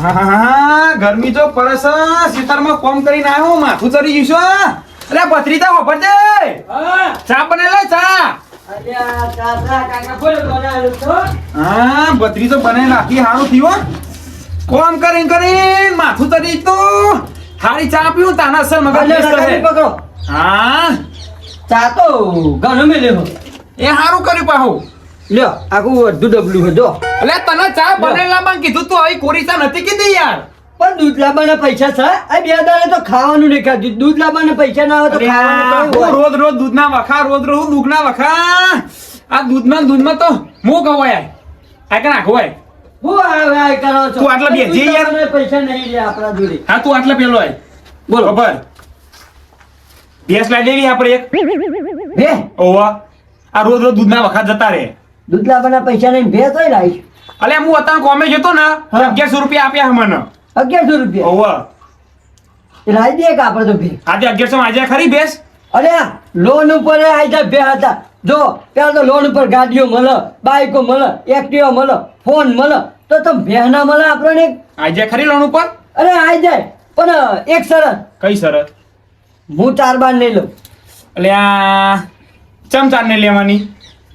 હા ગરમી તો પડે છે સીતારમાં કોમ કરીને આવ્યો માથું ચડી ગયું છે અરે પથરીતા હોપર દે ચા બને લે ચા હા પથરી તો બને નાખી હારું થયું કોમ કરીને માથું ચડી તો હારી ચા પીવું તાના સર મગજ પકડો હા ચા તો ઘણો મેલ્યો એ હારું કર્યું પાહુ લ્યો આખું અડધું ડબલું હતો અલે તને ચા બનેલા માં કીધું તું આવી કોરી ચા નથી કીધી યાર પણ દૂધ લાવવાના પૈસા છે આ બે દાડે તો ખાવાનું નહીં ખાધું દૂધ લાવવાના પૈસા ના આવે તો ખાવાનું રોજ રોજ દૂધના વખા રોજ રોજ દૂધના વખા આ દૂધમાં તો મો ગવાય આ કે ના ગવાય હું આ કરો છો તું આટલા બે જે યાર પૈસા નહીં રહ્યા આપણા જોડે હા તું આટલા પેલો આય બોલ ખબર ભેંસ લાવી દેવી આપણે એક બે ઓવા આ રોજ રોજ દૂધના વખા જતા રહે દૂધ લાવવાના પૈસા નહીં ભેસ હોય લાવીશ અલે હું અત્યારે કોમે જતો ને 1100 રૂપિયા આપ્યા મને 1100 રૂપિયા ઓવા લાવી દે કે આપણે તો ભે આજે 1100 આજે ખરી ભેંસ અરે લોન ઉપર આયતા બે હતા જો પેલા તો લોન ઉપર ગાડીઓ મળે બાઈકો મળે એક્ટિવા મળે ફોન મળે તો તમે ભેના મળે આપણને આજે ખરી લોન ઉપર અરે આઈ જાય પણ એક શરત કઈ શરત હું 4 બાર નહીં લઉં એટલે આ ચમચાર ને લેવાની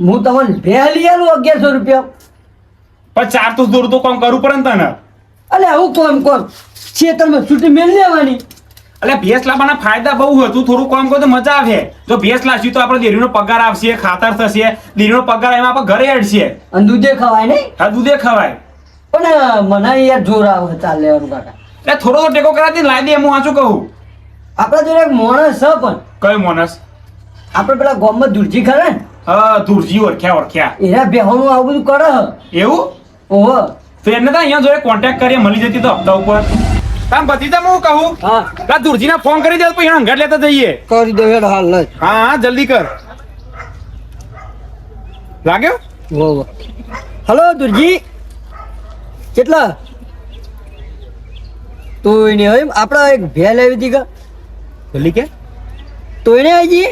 હું તમને ભે લઈ આલું 1100 રૂપિયા પણ ચાર તો દૂર તો કામ કરવું પડે ને તને અલે હું કોમ ખેતરમાં છૂટી મેળ લેવાની એટલે ભેંસ લાવવાના ફાયદા બહુ હતું થોડું કામ કરો તો મજા આવે જો ભેંસ લાવશી તો આપણે ડેરીનો પગાર આવશે ખાતર થશે ડેરીનો પગાર એમાં આપણે ઘરે હેડશે અને દૂધે ખવાય નહીં હા દૂધે ખવાય પણ મને યાર જોર આવે ચાલ લેવાનું કાકા એટલે થોડો તો ટેકો કરાતી લાવી દે હું વાંચું કહું આપણા જોડે એક માણસ છે પણ કયો માણસ આપણે પેલા ગામમાં દુરજી ખરા ને હા ધુરજી ઓળખ્યા એના બેહોનું આવું બધું કરે એવું ઓહો તો એમને તો અહીંયા જોડે કોન્ટેક્ટ કરીએ મળી જતી તો હપ્તા ઉપર તામ પછી તો હું કહું હા પેલા ધુરજીને ફોન કરી દે પછી હંગાટ લેતા જઈએ કરી દો હેડ હાલ લઈ હા હા જલ્દી કર લાગ્યો ઓહો હલો દુરજી કેટલા તો એને હવે આપણે એક ભેલ આવી હતી કે જલ્દી કે તો એને આવી જઈએ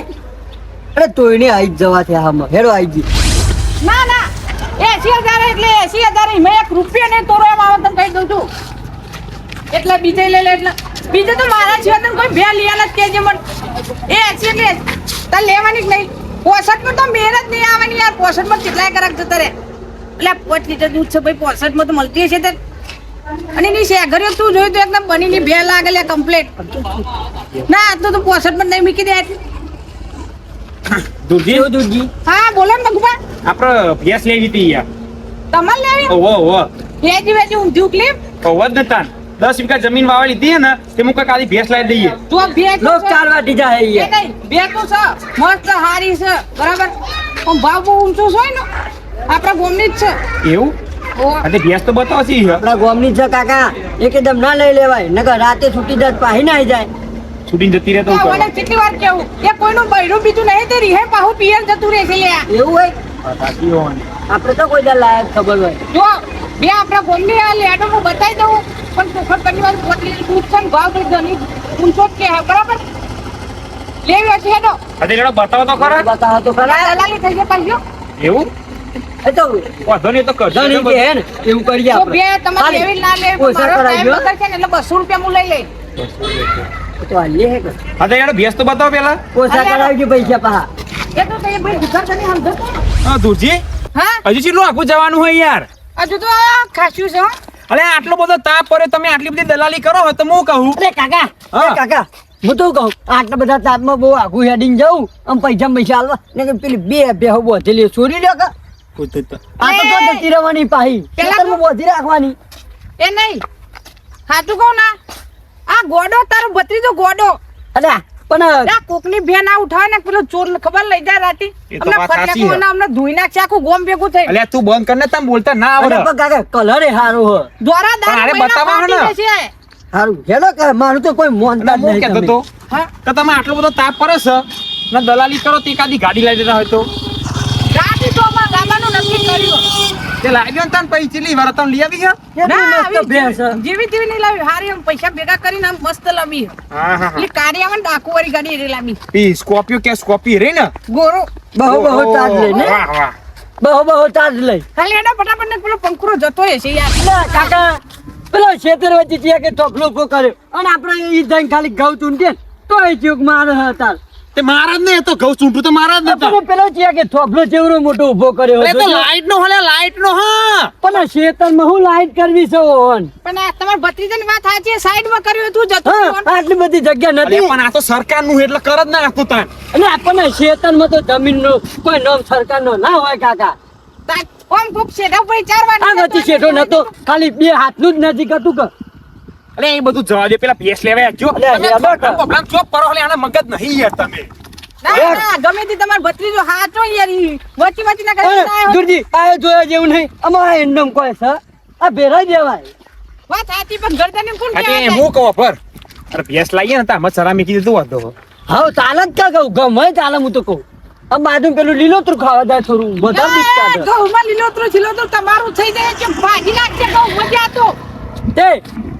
અરે તો એને આવી જ જવા થયા આમાં હેડો આવી જઈએ ના ના 80,000 એટલે 80,000 મેં 1 રૂપિયા નહીં તોરો એમ આવે તને કહી દઉં છું એટલે બીજે લે એટલે બીજે તો મારા જીવન તને કોઈ બે લીયા નથી કેજે મને એ 80 એટલે તાર લેવાની જ નહીં 65 માં તો મેર જ નહીં આવવાની યાર 65 માં કેટલાય કરાક જતા રે એટલે 5 લીટર દૂધ છે ભાઈ 65 માં તો મળતી હશે તે અને ની શેઘરીઓ તું જોઈ તો એકદમ બનીની બે લાગેલે કમ્પ્લીટ ના તો 65 માં નહીં મૂકી દે ધુરજી હા બોલો ને મગુબા આપણે ભેંસ લેવી હતી યાર તમારે લેવી ઓહો વેજી ઊંધું ક્લિપ ઓહો જ નતા 10 વીઘા જમીન વાવવા લીધી ને તે મુક કાલી ભેંસ લાવી દઈએ તો ભેંસ લોક ચાર વાટી જાય એ નહીં ભેંસ તો છે મસ્ત હારી છે બરાબર પણ ભાવ બહુ ઊંચો છે ને આપણા ગોમની જ છે એવું અને ભેંસ તો બતાવો છે આપણા ગામની છે કાકા એકદમ ના લઈ લેવાય નકર રાતે છૂટી જાય પાહી ના આવી જાય છૂટીને જતી રહે તો તો મને કેટલી વાર કેવું એ કોઈનું બૈરું બીજું નહીં તે રીહે પાહુ પિયર જતું રહેશે લે એવું હોય સાચી હોવાની આપણે તો કોઈ દા લાયક ખબર હોય જો બે આપણા ગોમની આ લેડો હું બતાવી દઉં પણ પોખર કરી વાર પોતલી દૂધ છે ને ભાવ તો ઘણી ઊંચો જ કે બરાબર લેવી હશે હેડો અરે લેડો બતાવો તો ખરા બતાવો તો ખરા દલાલી થઈ જાય પાછો એવું એ તો વાંધો નહીં તો કરજો ધણી કે હે ને એવું કરીએ તો આપણે બે તમારે લેવી ના લેવી ઓછા મારો કરાવી ટાઈમ દો. બગડશે ને એટલે 200 રૂપિયા હું લઈ લઈ તો આ લે હે કે હા તો યાર ભેંસ તો બતાવો પેલા ઓછા કરાવજો પૈસા પાહા એ તો તે ભાઈ દુકાન તને સમજો હા ધુરજી હા હજી કેટલું આખું જવાનું હોય યાર હજુ તો આ ખાસ્યું છે હો. અરે આટલો બધો તાપ પડે તમે આટલી બધી દલાલી કરો હોય તો હું કહું અરે કાકા હા. એ કાકા હું તો કહું આટલા બધા તાપમાં બહુ આઘું હેડીને જાઉં આમ પૈસા હાલવા ને કે પેલી બે બેહો બોધેલી ચોરી લ્યો કા આ તો તો જતી રહેવાની પાહી પેલા ખેતરમાં બોધી રાખવાની એ નહીં સાચું કહું ના આ ગોડો તારો ભત્રીજો ગોડો અરે પણ આ કોકની ભે ના ઉઠાવે ને પેલો ચોર ખબર લઈ જાય રાતી એ તો વાત સાચી છે. અમને ધોઈ નાખશે આખું ગોમ ભેગું થઈ અલ્યા તું બંધ કર ને તમે બોલતા ના આવડે અરે પણ કાકા કલર એ સારો હ દ્વારા પણ આને દારૂ બતાવવાનું ને. સારું હેડો કે મારું તો કોઈ મોનતા જ હું નહીં કહેતો તમે. તો હા કે તમે આટલો બધો તાપ પડે છે ને દલાલી કરો તે એકાદી ગાડી લાવી દેતા હોય તો રાતી તો અમારા ગામાનું નક્કી કર્યું તે લાવી દો ને તને પૈસા ચીલી વાર તમે લઈ આવી ગયા કેટલી ના મસ્ત ભેંસ હ. જેવી તેવી નહીં લાવી હારી આમ પૈસા ભેગા કરીને આમ મસ્ત લાવી હા હા એટલે કારી આવે ને ડાકુ વાળી ગાડી એ લાવી પી સ્કોર્પિયો કે સ્કોર્પિયો રે ને ગોરો બહુ બહુ ચાર્જ લઈ ને વાહ વાહ બહુ બહુ ચાર્જ લઈ ખાલી એના ફટાફટ ને પેલો પંખુરો જતો હશે યાર અલા કાકા પેલો ખેતર વચ્ચે ત્યાં કે ટોપલો ઉભો કર્યો અને આપણે ઈ જઈને ખાલી ઘઉં ચૂંટીએ ને તો એ ચૂક મારે હતા તે મારા જ ને એ તો ઘઉં ચૂંટું તો મારા જ નતા. પેલો ત્યાં કે થોપલો જેવડો મોટો ઉભો કર્યો એ તો હતો. લાઈટ નો હલે લાઈટ નો હા. પણ આ ખેતરમાં હું લાઈટ કરવી છે ઓન પણ આ તમારા ભત્રીજાની વાત સાચી છે, સાઈડમાં કર્યું હતું જતું હા હતું. આટલી બધી જગ્યા અરે નથી પણ આ તો સરકારનું એટલે કર જ ના નાખતું તાન. અને આપણને ખેતરમાં તો જમીનનો કોઈ નામ સરકારનો ના હોય કાકા તા- ઓમ કોક શેઠા ઉપર વિચારવાનું આ નથી શેઠો નતો ખાલી બે હાથનું જ નથી કરતું કે અરે એ બધું જવા દે પેલા ભેંસ લેવા જો અરે, તમે લેવા કર. પ્રોબ્લેમ ચોપ કરો એટલે આને મગજ નહીં યાર તમે. ના ના ગમે તે તમારો ભત્રીજો હાચો યાર ઈ વચ્ચે વચ્ચે ના કરી ના દુરજી આ જોયા જેવું નહીં અમારા એન્ડમ કોઈ છે આ ભેરા દેવાય વાત સાચી પણ ગરદાને કોણ આ તે કહેવાય? હું કહું પર અરે ભેંસ લાવીએ ને તો આમાં ચરા મૂકી દીધું હોત તો. હા ચાલે જ ક્યાં કહું ગમે ચાલે હું તો કહું આ બાજુ પેલું લીલોતરું ખાવા જાય થોડું વધારે બીક એ, કાઢે. ઘઉંમાં લીલોતરું છીલોતરું તમારું થઈ જાય છે ભાજી નાખશે ઘઉં મજા તો તે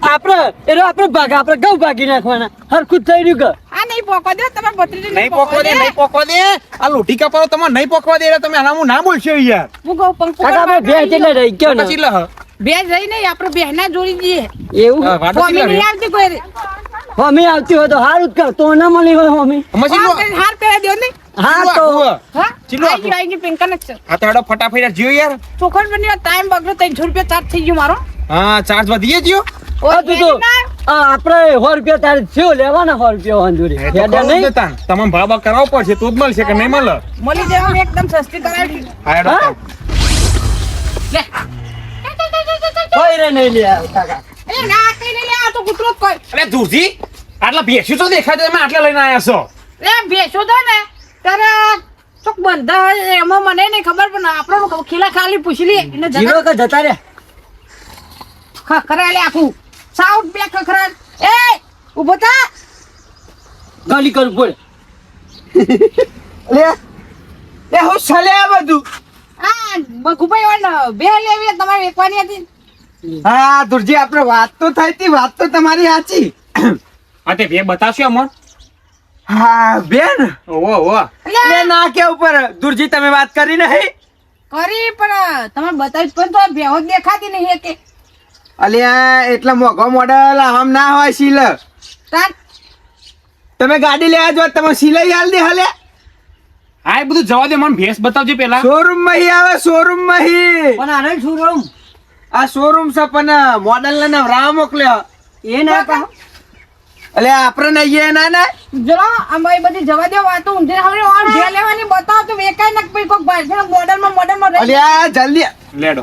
આપણે ભાગ આપણે ઘઉં ભાગી નાખવાના હરખું જ થઈ રહ્યું કે આ નહીં પોકવા દે તમારા ભત્રીજો નહીં પોકવા દે નહીં પોકવા દે આ લોટી કપાળો તમારે નહીં પોકવા દે એટલે તમે આના હું ના બોલશો યાર. હું કહું પંખો કાકા આપણે બે એટલે રહી ગયો ને પછી લહ બે જઈ નહીં આપણે બેહના જોડી જઈએ એવું હા, વાડો મમ્મી ચીલા નહીં રે. આવતી કોઈ રે. મમ્મી આવતી હોય તો સારું જ કર તો ના મળી હોય મમ્મી મશીન લો. હાર પહેરા દો ને હા તો હા ચીલો આપો. આઈ ગઈ પિન કનેક્શન આ તો હેડો ફટાફટ જીઓ યાર. ચોખણ બની ટાઈમ બગડ્યો 300 રૂપિયા ચાર્જ થઈ ગયો મારો હા ચાર્જ વધી ગયો. આ તું તો આપણે 100 રૂપિયા તારે થયો લેવાના 100 રૂપિયા વાંધુરી એ તો ખરું જ ને તાન. તમારે ભાવ ભાવ કરાવવો પડશે તો જ મળશે કે નહીં મળે. મળી જાય આમ એકદમ સસ્તી કરાવી હા હેડો હા? તાન. લે કોઈ રે નહીં લે કાકા એ ના કઈ નહીં લે આ તો કૂતરો જ કોઈ અરે ધુજી આટલા ભેંસ્યું તો દેખાય છે તમે આટલા લઈને આયા છો. લે ભેંસો તો ને ત્યારે ચોક બંધા હોય એમાં મને નહીં ખબર પણ આપણો ખીલા ખાલી પૂછી લે એને જીરો કે જતા રે ખખરા લે આખું સાઉથ બે ખખરા એ ઊભો થા ગાલી કરવું પડે લે એ હું છલે આ બધું આ બકુભાઈ વાળો બે લેવી તમારે વેચવાની હતી હા દુરજી આપણે વાત તો થઈ હતી વાત તો તમારી સાચી આ તે ભે બતાવશો અમર. હા બેન ઓહો ઓહો લે ના કે ઉપર દુરજી તમે વાત કરી નહીં કરી પણ તમે બતાવી પણ તો ભેહો જ દેખાતી નહીં કે અલ્યા એટલા મોઘો મોડલ આમ ના હોય સીલ તાન તમે ગાડી લેવા જો તમે સિલાઈ હાલ દે હાલે હા એ બધું જવા દે મને ભેંસ બતાવજો પેલા. શોરૂમ માં હી આવે શોરૂમ માં હી પણ આને શું રહું આ શોરૂમ છે પણ મોડલ ને રાહ મોકલ્યો એ ના કહો અલે આપણે નહીં ના ના જરા અમારી બધી જવા દો વાતો ઊંધે હવે ઓર ભે લેવાની બતાવો તો વેકાઈ નાખ પછી કોક ભાષણ મોડલમાં રહી અલ્યા જલ્દી લેડો.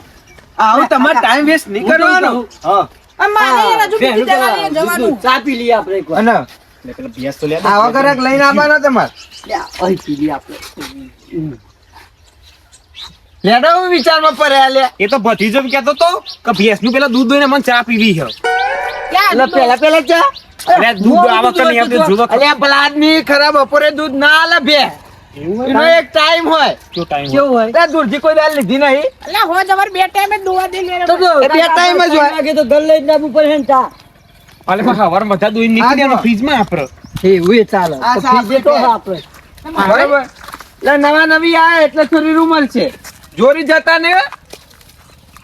આવું તમારે ટાઈમ વેસ્ટ નહીં કરવાનો હા અમારે એને હજુ બીજી જવાની છે, જવાનું ચા પી લઈએ આપણે એક વાર અને લે પેલા ભેંસ તો લે દે. આવા કરક લઈને આવવાનો તમારે અહીં પી લઈએ આપણે લેડો હું વિચારમાં પડ્યા લે એ તો ભતીજો કહેતો તો કે ભેંસનું પેલા દૂધ દોઈને મને ચા પીવી છે. એટલે પેલા પેલા ચા અરે દૂધ આ વખતે નહીં આવતું જુદો અલ્યા પેલા આદમી ખરાબ બપોરે દૂધ ના આલે બે એનો એક ટાઈમ હોય કયો ટાઈમ કેવું હોય ત્યાં દૂરથી કોઈ દાલ લીધી નહીં એટલે હો જવાર બે ટાઈમે જ દોવા દે લે તો જો એ બે time જ હોય. લાગે તો ઘર લઈ જ નાખવું પડે ને ચા અલે પણ હવાર બધા દૂધ નીકળી હા, દેવાનું ફ્રીજમાં આપણે. એવું એ ચાલે આ તો સાપ ફ્રીજે તો છે. આપણે બરાબર એટલે નવા નવી આવે એટલે થોડી રૂમલ છે જોરી જતા ને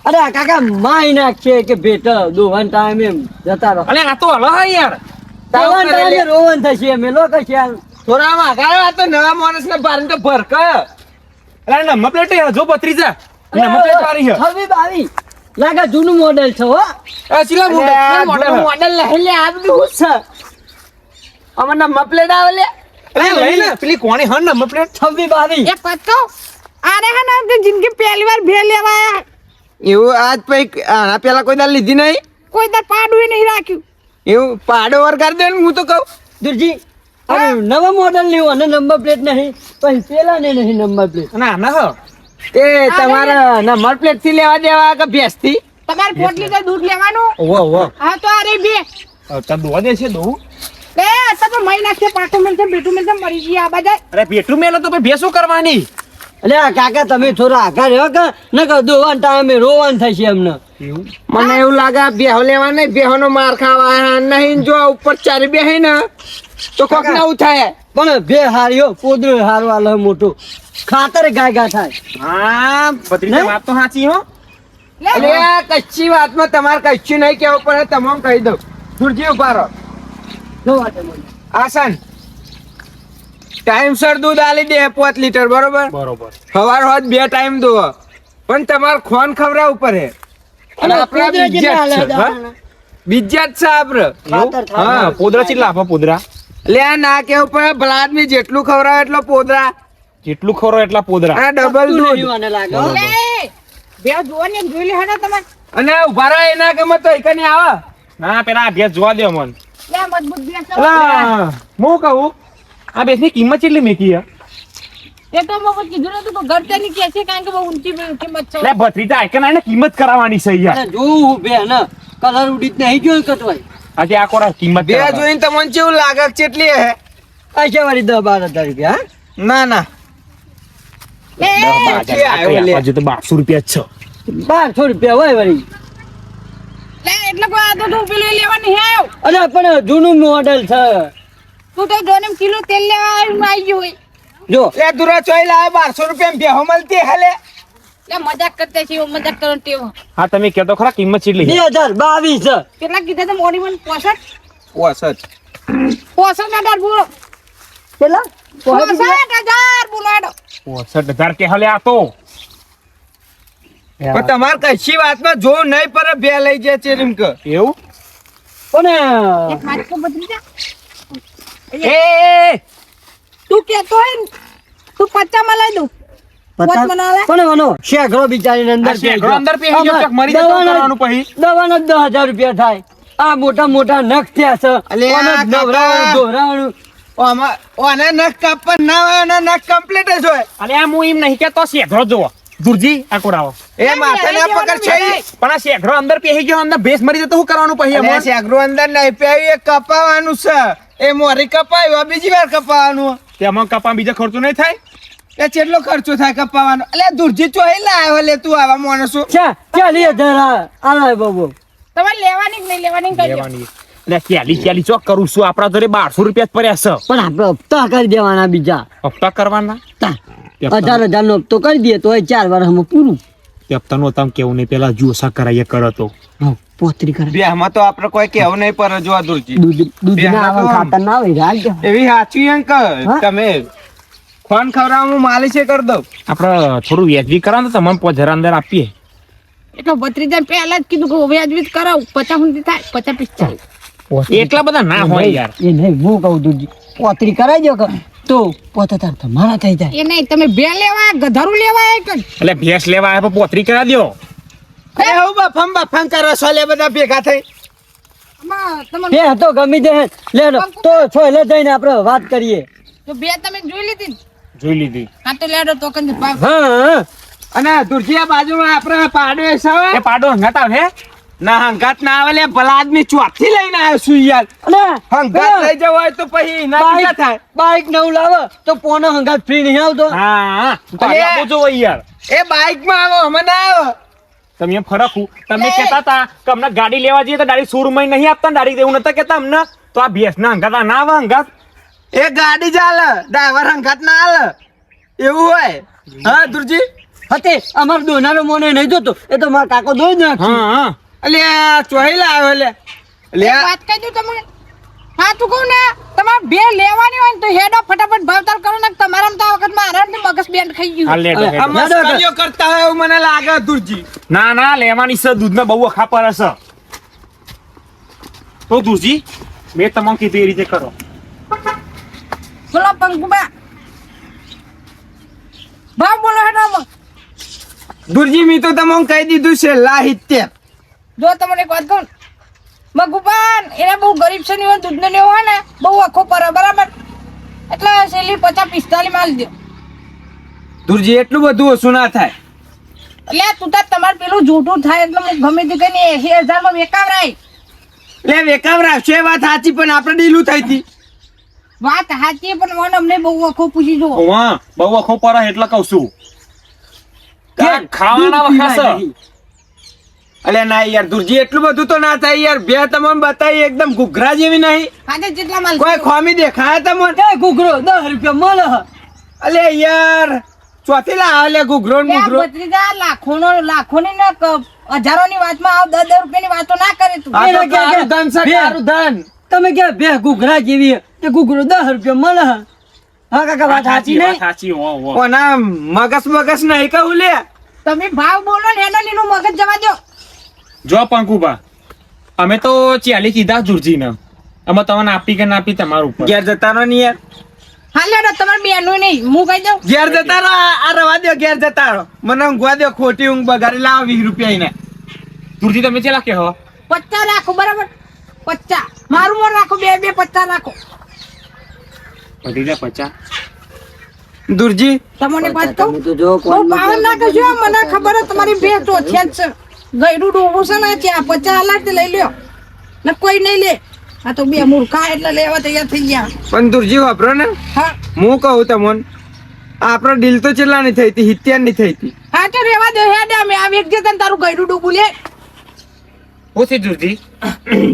અરે આ કાકા માય નાખશે કે ભેટ દોહન ટાઈમ એમ જતા રહો અલે આ તો હલો હા યાર. દોહન ટાઈમે રોવન થશે અમે લોકો ખ્યાલ થોડા માગાયો આ તો નવા માણસ ને બાર તો ભરક અલે નંબર પ્લેટ હજુ ભત્રીજા નંબર પ્લેટ વાળી છે. હવે બાવી લાગે જૂનું મોડેલ છે હો આ ચીલા મોડલ મોડલ લઈ લે આ બધું હું છે અમાર મપલેટ આવે લે અલે લઈ લે પેલી કોણી હન નંબર પ્લેટ. 26 22 એક વાત કહું આરે હે ને કે જિંદગી પહેલી વાર ભે લેવા આયા એવું આજ પછી આના પેલા કોઈ દાલ લીધી નહીં કોઈ દર પાડું નહીં રાખ્યું એવું પાડો વર કરી દે ને હું તો કહું દુરજી અરે નવા મોડેલ લેવું અને નંબર પ્લેટ નહીં પછી પેલા ને નહીં નંબર પ્લેટ અને આના હ તે તમારા નંબર પ્લેટ થી લેવા દેવા કે ભેંસ થી તમારે 4 લીટર દૂધ લેવાનું ઓહો ઓહો હા તો અરે બે તા દોવા દે છે દો. એ અત્યારે તો મહી નાખશે પાછું મળશે બેઠું મળશે મરી ગયા આ બધા અરે પેટું મેલો તો ભાઈ ભેંસો કરવાની. અલે આ કાકા તમે થોડા આઘા રહ્યો કે ન કહો દોહન ટાઈમે રોવન થશે એમને મને એવું લાગે આ બેહો લેવા નહીં બેહો નો માર ખાવા નહીં જો ઉપર ચારી બેહે ને તો કોક કાકા. નવું થાય પણ બે હાર્યો પોદરો હારવા આલે મોટું ખાતર ગાય ગા થાય હા ભત્રીજા નહીં? વાત તો સાચી હો. લે અલે આ કચ્છી વાતમાં તમારે કચ્છી નહીં કેવું પડે તમામ કહી દઉં દુરજી ઉભા રહો જો વાટે મને. આસન ટાઈમસર દૂધ આલી દે 5 લીટર બરોબર બરોબર સવાર હોત 2 ટાઈમ દો પણ તમારે ખોન ખવડાવવું પડે અને આપણા પોદરા બીજા જેટલા જ છે હાલે હા? બીજા જ છે આપડે ખાતર થાય. હા પોદરા ચેટલા આપો પોદરા લે આ ના કેવું પડે ભલા આદમી જેટલું ખવડાવે એટલો પોદરા જેટલું ખરો એટલા પોદરા અને ડબલ તું દૂધ નહીં મને લાગે હો. લે બે જોવાની એક જોઈ લે હેડો તમે અને ઉભા રહો એના ગમે તો એકને આવે ના પેલા આ ભેંસ જોવા દે મન લે મજબૂત બે છે. અલા હું કહું આ ભેંસની કિંમત કેટલી મેકી હે? એ તો મેં કીધું નતું કે ઘરતેની કે છે કારણ કે બહુ ઊંચી કિંમત છે લે ભત્રીજા આયકન આઈને કિંમત કરાવવાની છે યાર અરે જોવું બે ને કલર ઉડી જ નહીં ગયો કતવાય આજે આ કોરા કિંમત બે કરાવવા. જોઈને તમને કેવું લાગે કે કેટલી હે પૈસા વાળી 10-12 રૂપિયા ના ના લે બાકી આવ્યો લે. હજુ તો 1200 રૂપિયા જ છે 1200 રૂપિયા હોય વળી લે એટલે કોઈ આ તો તું પેલું લેવાની હે આવ્યો અરે પણ જૂનું મોડેલ છે તું તો જોને કિલો તેલ લેવા આવી ગયો હોય જો લે દુરા ચોઈ લાવે 1200 રૂપિયા બેહો મળતી હલે લે મજાક કરતે છે એવું મજાક કરો ટેવ હા તમે કહો તો ખરા કિંમત કેટલી છે? 2022 છે કેટલા કીધા તો મોડી મને 65 ઓસત 65,000 બોલો કેટલા 65,000 બોલો હેડો 65000 કે હલે આ તો પણ તમારે કશી વાતમાં જો નહીં પર બે લઈ જાય છે રીમ કે એવું પણ એક હાથ કો બદલી જા એ તું કેતો હોય ને તું 50 માં લઈ દઉં પોત મનાવે પણ મનો શેઘરો બિચારીને અંદર આ શેઘરો અંદર પેહી ગયો, ચોક મરી જતો કરવાનું પછી. દવાના 10,000 રૂપિયા થાય આ મોટા મોટા નખ થયા છે અલે આ ઓને કાકા. નવરાવાનું, ધોરાવાનું. ઓને નખ કાપવા ના હોય અને નખ કમ્પ્લીટ જ હોય અલે આ હું એમ નહીં કેતો શેઘરો જોવો દુરજી આ કોરાવો એ માથે ના પકડ છે પણ આ શેઘરો અંદર પેહી ગયો અંદર ભેંસ મરી જતો શું કરવાનું પછી અલે એમાં? શેગરો અંદર નહીં પહેર્યું એ કપાવાનું છે એ મોરી કપાયું આ બીજી વાર કપાવાનું તેમાં કપા બીજા ખર્ચો નહીં થાય એ કેટલો ખર્ચો થાય કપાવાનો અલે દુરજી ચોઈ લાવ્યો લે તું આવા માણસો છે 40,000 આલાય બાબુ તમારે લેવાની કે નહીં લેવાની કહી દો લેવાની એટલે ક્યાલી ચોક કરું છું આપણા જોડે 1200 રૂપિયા જ પડ્યા છે પણ આપણે હપ્તા કરી દેવાના બીજા હપ્તા કરવાના તા 18,000 નો હપ્તો કરી દઈએ તો 4 વર્ષમાં પૂરું તે હપ્તાનું તમે કેવું નહીં પેલા જુસા કરાઈએ કરો તો હા, પોતરી કરે બેહમાં તો આપણે કોઈ કેવું નહીં પર જો આ દુરજી દૂધ ના આવે બેહના તો ખાતર ના આવે રાખ એવી સાચી એમ કે હા? તમે ફોન ખવડાવવાનું માલિશે કરી દઉં આપણે થોડું વ્યાજબી કરાવો તો તમને 5000 અંદર આપીએ એટલે ભત્રીજા પહેલા જ કીધું કે વ્યાજબી કરાવ 50 સુધી થાય 50 એટલા બધા ના હોય યાર એ નહીં હું કહું દૂધ પોતરી કરાઈ દો કે તો 75 તમારા થઈ જાય એ નહીં તમે બે લેવા ગધારું લેવા એક જ એટલે ભેંસ લેવા આવ્યા પણ પોતરી કરા દ્યો અરે હું બફમ કરો છો લે બધા ભેગા થઈ આમાં તમને એ તો ગમી દે લેડો તો છો એટલે જઈને આપણે વાત કરીએ તો બે તમે જોઈ લીધી ને? જોઈ લીધી હા તો લેડો તો કંઈ ભાગ હા અને દુરજી આ બાજુમાં આપણે પાડો છે એ પાડો હંગાત આવે ના હંગાત ના આવે લે ભલા આદમી ચોથી લઈને આવ્યો છું યાર અને હંગાત લઈ જવો હોય તો પછી ના બીજા થાય બાઈક નવું લાવે તો પોનો હંગાત ફ્રી નહીં આવતો હા તો અલે. આપો જો યાર એ બાઈક માં આવો અમે ના આવો તમે એમ ફરક હું તમે કહેતા હતા કે અમને ગાડી લેવા જઈએ તો ડાયરેક્ટ શોરૂમ માં નહીં આપતા ડાયરેક્ટ એવું નતા કહેતા અમને તો આ ભેંસ ના હંગાત ના આવે હંગાત એ ગાડી ચાલે ડ્રાઈવર હંગાત ના હાલે એવું હોય હા દુરજી હતે અમાર દોનારો મોને નહીં જોતો એ તો મારા કાકો દોઈ નાખશે હા હા અલે ચોહી લાવ્યો લે લે એક વાત કહી દઉં તમને હા તું કહું ને તમારે બે લેવાની હોય ને તો હેડો ફટાફટ ભાવતાલ કરો ને તમારા તો આ વખત આરામથી મગજ બેન્ડ ખાઈ ગયું હા લેડો અલે, આ લેડો. મસ્કરીઓ કરતા હોય એવું મને લાગે દુરજી ના ના લેવાની છે દૂધમાં બહુ અખા પર હશે તો દુરજી મેં તમને કીધું એ રીતે કરો બોલો પંકુબા ભાવ બોલો હેડો આમાં. દુરજી મી તો તમને કહી દીધું છે લાહિત્ય જો તમને એક વાત કહું મગુબાન એને બહુ ગરીબ છે ને દૂધ ને હોય ને બહુ આખો પર બરાબર એટલે છેલ્લી 50-45 માલ દો દુરજી એટલું બધું ઓછું ના થાય એટલે તું તાર તમારે પેલું જૂઠું થાય એટલે હું ગમે તે કઈ 80,000 માં વેકાવરાય લે વેકાવ રાખશે એ વાત સાચી પણ આપણે ડીલું થઈ હતી વાત સાચી પણ મને અમને બહુ આખો પૂછી જો ઓવા બહુ અખો પર હે એટલે કહું છું આ ખાવાના વખા છે અલે ના યાર દુરજી એટલું બધું તો ના થાય યાર બે તમને બતાવી એકદમ ઘૂઘરા જેવી નહીં આજે જેટલા માલ કોઈ ખોમી દેખાય તમને એ ઘૂઘરો 10 રૂપિયા મળે અલે યાર ચોથી લાવે લે ઘૂઘરો ને એ આ ઘૂઘરો ભત્રીજા લાખોની ને હજારોની વાતમાં આવ 10 રૂપિયાની વાતો ના કરે તું. આ તો એને ક્યાં તારું ધન છે બે. તારું ધન તમે કે બે ઘૂઘરા જેવી તે ઘૂઘરો 10 રૂપિયા મળે હે. હા કાકા વાત સાચી નહીં સાચી હો હો કોના મગસ નહીં કહું લે તમે ભાવ બોલો ને એનો નીનું મગજ જવા દો. જો પંકુબા અમે તો 40 કીધા જુરજી ને અમે તમને આપી કે ના આપી તમારું ઉપર ઘેર જતા રહો ને યાર હાલ લેડો તમારે બેનું નહીં હું કહી દઉં. ઘેર જતા રહો આ રવા દો ઘેર જતા રહો મને ઊંઘવા દો ખોટી ઊંઘ બગાડી લાવો 20 રૂપિયા એને જુરજી તમે ચેલા કે હો 50 રાખો બરાબર 50 મારું મોર રાખો બે 50 રાખો. વધી જાય 50 દુરજી તમને વાત કહું તમે તો જો બહુ પાવર ના કરજો મને ખબર છે તમારી બે તો છે જ છે. ગયડું ડોબું છે ને ત્યાં 50 લાખ લઈ લ્યો ને કોઈ નહીં લે. આ તો બે મૂર્ખા એટલે લેવા તૈયાર થઈ ગયા. પણ દુરજી વાપરો ને હા હું કહું તમને આપણો ડીલ તો ચેટલા ની થઈ હતી 70 ની થઈ હતી હા તો રેવા દે હેડે અમે આ વેક જતા ને તારું ગયડું ડોબું લે ઓછી જુરજી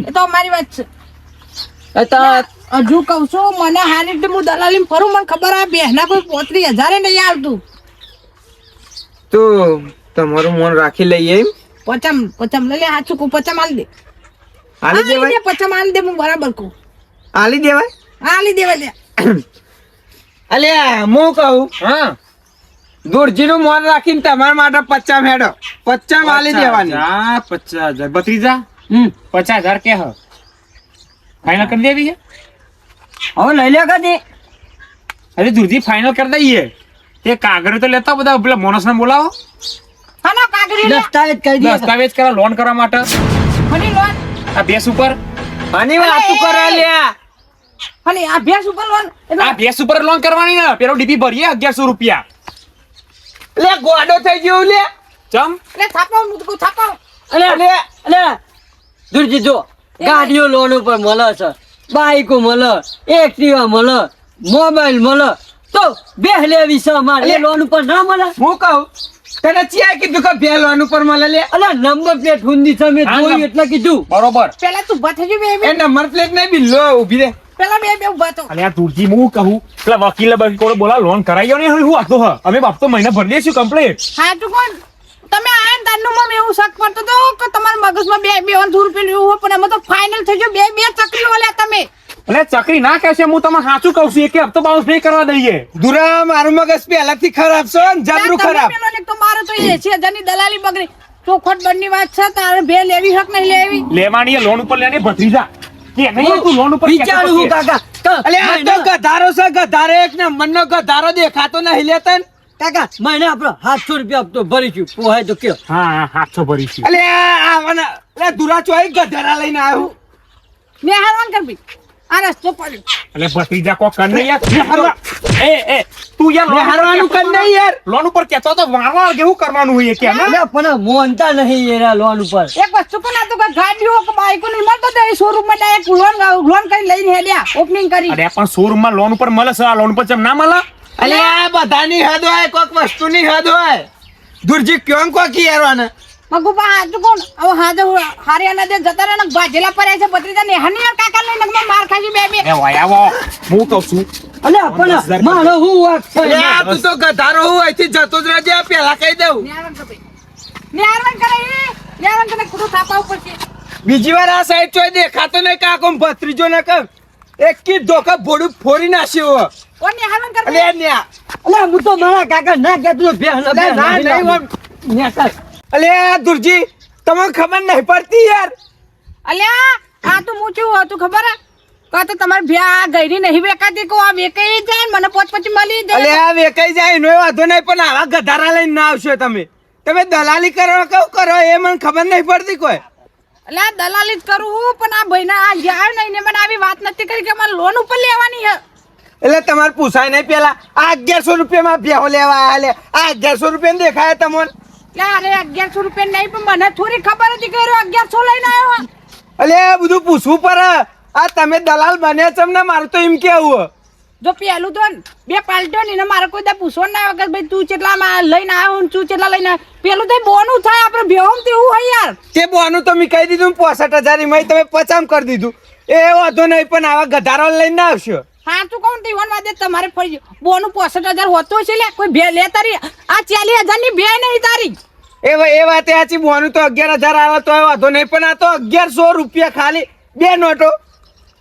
એ તો અમારી વાત છે. એ તો હજુ કહું છું મને હારી રીતે હું દલાલી ફરું મને ખબર આ બેહના કોઈ 35,000 નહીં આવતું. તો તમારું મન રાખી લઈએ એમ પચમ લઈ લે હાચું કહું પચમ આલી દે. આલી દેવાય પચમ આલી દે હું બરાબર કહું આલી દેવાય આલી દેવા લે. અલ્યા હું કહું હા દુરજી નું મન રાખીને તમારા માટે 50 હેડો 50 આલી દેવાની 50,000 ભત્રીજા હમ 50,000 કે હ ફાઇનલ કરી દેવી છે હવે લઈ લે કદી અરે જુરજી ફાઇનલ કરી દઈએ તે કાગળ તો લેતા બધા પેલા મોનસ ને બોલાવો હા ના કાગરી લે દસ્તાવેજ કરી દે દસ્તાવેજ કરા લોન કરવા માટે ફરી લોન આ ભેસ ઉપર આની વાત તું કરે લ્યા ફરી આ ભેંસ ઉપર લોન આ ભેસ ઉપર લોન કરવાની ને પેલો ડીપી ભરીએ 1100 રૂપિયા લે ગોડો થઈ ગયો લે ચમ એટલે થાપાવ મુદકો થાપાવ. અલે દુરજી જો ગાડીઓ લોન ઉપર મળે છે બાઈકો મળે એક્ટિવા મળે મોબાઈલ મળે તો બે લેવી છે અમારે એ લોન ઉપર ના મળે હું કહું તને ચિયા કીધું કે ભેલવાનું ઉપર મળે લે અલે નંબર પ્લેટ હુંદી છે મેં હા, જોયું નંબર. એટલે કીધું બરોબર પેલા તું ઉભા થજો બે એ નંબર પ્લેટ નહીં બિલ્લો ઊભી રે પેલા બે ઉભા તો. અને આ તુરજી હું કહું પેલા વકીલ કોડે બોલા લોન કરાવી ને હું આપતો હ અમે બાપતો મહિના ભરી દઈશું કમ્પ્લીટ હા તું કોણ તમે આયા ને તારનું મને એવું શક પડતો તો કે તમારા મગજમાં બે 200 રૂપિયા એવું હોય પણ એમાં તો ફાઇનલ થઈ ગયો બે ચકરીઓ લે તમે. એટલે ચકરી ના કહેશે હું તમને સાચું કહું છું કે હપ્તો બાઉન્સ નહીં કરવા દઈએ દુરા મારું મગજ પહેલાથી ખરાબ છે ને જબરું તમે ખરાબ પેલો ને તો મારો તો 80,000 ની દલાલી બગડી ચોખટ બંની વાત છે તારે બે લેવી હક નહીં લેવી. લેવાની લોન ઉપર લેની ભત્રીજા કે નહીં તું લોન ઉપર વિચારું હું કાકા તો અલે આ તો ગધારો છે ગધારો એક ને મનનો ગધારો દેખાતો નહીં લેતા ને કાકા મહિને આપણો 700 રૂપિયા હપ્તો ભરીશું પોહાય તો કયો હા 700 ભરીશું અલે આવાના અલે દુરા ચોઈ ગધારા લઈને આવ્યો મેં હારવાન કરવી આ રસ્તો પડ્યો. એટલે ભત્રીજા કો કર નહીં યાર એ તું યાર loan ઉપર હારવાનું કર નહીં યાર લોન ઉપર કહેતો તો વારવા કેવું કરવાનું હોય કે ને અલે પણ મોનતા નહીં એના લોન ઉપર એક વસ્તુ પણ આ તો કે ગાડીઓ કે બાઈકો નહીં મળતો તો એ શોરૂમ માં ડાયરેક્ટ લોન કરી લઈને હેડ્યા ઓપનિંગ કરી. અરે પણ શોરૂમ માં લોન ઉપર મળે છે આ લોન ઉપર ચમ ના મળે અલે આ બધાની હદ હોય કોક વસ્તુની હદ હોય દુરજી ક્યાં કોકી યારવાના મગુપા હાજુ કોણ હવે હાજુ હારિયાના દે જતા રહે ને ભાજેલા પડ્યા છે ભત્રીજા ને હનિયાર કાકા લઈને નગમાં માર ખાજી બે એ ભાઈ આવો હું કહું છું અલે પણ મારો હું વાત છે અલે આ તું તો ગધારો હું અહીંથી જતો જ રહેજે પેલા કહી દઉં ન્યારવન કરે કુડું થાપા ઉપર છે. બીજી વાર આ સાઈડ ચોય દેખાતો નહીં કાકો ભત્રીજો ને કર એક કી ધોકા ભોડું ફોડી નાખ્યો કોણ ન્યારવન કરે અલે ન્યા અલે હું તો મારા કાકા ના કહેતો બે અલે ના નહીં ઓમ. ન્યા કર. અલે આ દુરજી તમને ખબર નહીં પડતી યાર અલ્યા આ તો મૂચું હતું ખબર હે કા તો તમાર ભ્યા ગઈરી નહીં વેકાતી કો આ વેકાઈ જાય ને મને પછી મળી અલે જાય. આ વેકાઈ જાય એનો વાંધો નહીં પણ આવા ગધારા લઈને ના આવશો તમે દલાલી કરો કેવું કરો એ મને ખબર નહીં પડતી કોઈ અલ્યા દલાલી જ કરું હું પણ આ ભાઈના આ જાય નહીં ને મને આવી વાત નથી કરી કે મારે લોન ઉપર લેવાની હે. એટલે તમારે પૂછાય નહીં પેલા આ 1100 રૂપિયામાં ભેહો લેવા આયા લે આ 1100 રૂપિયા દેખાય તમને લે અરે 1100 રૂપિયા નહીં પણ મને થોડી ખબર હતી કે 1100 લઈને આવ્યો. અલે આ બધું પૂછવું પડે આ તમે દલાલ બન્યા છો ને મારું તો એમ કેવું જો પેલું તો બે પાલટ્યો ને મારે કોઈ દા પૂછવા ના આવે કે ભાઈ તું કેટલા લઈને આવ્યો ને તું કેટલા લઈને પેલું તો બોનું થાય આપણે ભેહમ તો એવું હોય યાર. તે બોનું તો મેં કહી દીધું 65,000 માં તમે 50 કરી દીધું એ વાંધો નહીં પણ આવા ગધારો લઈને ના આવશો સાચું કહું તો ઈવન વાદે તમારે ફરી બોનું 65,000 હોતું છે લે કોઈ ભે લે તારી આ 40,000 ની બે નહીં તારી એ વાત સાચી બોનું તો 11,000 આવે તો વાંધો નહીં પણ આ તો 1,100 રૂપિયા ખાલી બે નોટો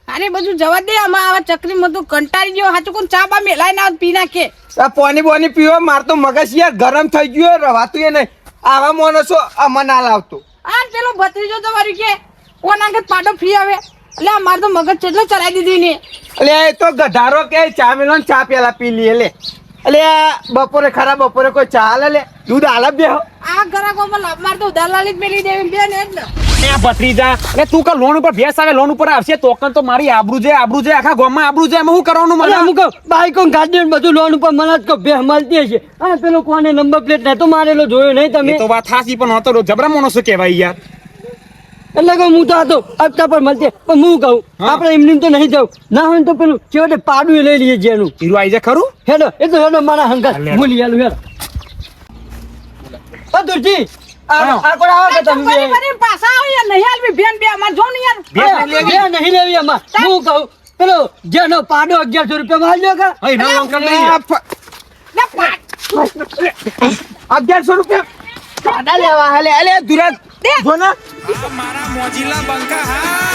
અરે બધું જવા દે આમાં આવા ચકરીમાં તો કંટાળી ગયો સાચું કહું ચા બા મેલાઈ ના પી નાખે આ પાણી બોની પીવો માર તો મગજ યાર ગરમ થઈ ગયું રવાતું એ નહીં આવા માણસો આમાં ના લાવતો આ પેલો ભત્રીજો તમારી કે કોના કે પાડો ફ્રી આવે એટલે મારે તો મગજ કેટલો ચલાવી દીધી ને એટલે એ તો ગધારો કે ચા મેલો ને ચા પેલા પી લઈએ લે એટલે બપોરે ખરા બપોરે કોઈ ચા હાલે લે દૂધ હાલે બેહો આ ગ્રાહકોમાં લાભ મારતો દલાલી જ મેલી દેવી બે ને જ ને એ ભત્રીજા એટલે તું કે લોન ઉપર ભેસ આવે લોન ઉપર આવશે તોકન તો મારી આબરૂ છે આખા ગામમાં આબરૂ છે એમાં શું કરવાનું અરે મને અમુક બાઈકો ગાડી બધું લોન ઉપર મને જ કહો બે મળતી હશે અને પેલો કોને નંબર પ્લેટ નતો મારેલો જોયો નહીં તમે એ તો વાત થાસી પણ હતો જબરા માણસો કહેવાય યાર એટલે કહું હું તો હતો હપ્તા પર મળતી પણ હું કહું આપણે એમની તો નહીં જાવ ના હોય તો પેલું છેવટે પાડું લઈ લઈએ જેનું હીરો આવી જાય ખરું હેડો એ તો હેડો મારા હંકાર ભૂલી આલું હેડો ઓ દુરજી આ કોણ આવો કે તમે બરી બરી પાછા આવે યાર નહીં હાલવી બેન બે અમાર જો ને યાર બે નહીં લેવી અમાર હું કહું પેલો જેનો પાડો 1,100 રૂપિયા માં લ્યો કા અહીં ના અંકલ નહીં લે પાડ 1,100 રૂપિયા સાડા લેવા હાલે અલે દુરાત જો ને મારા મોજીલા બંકા હા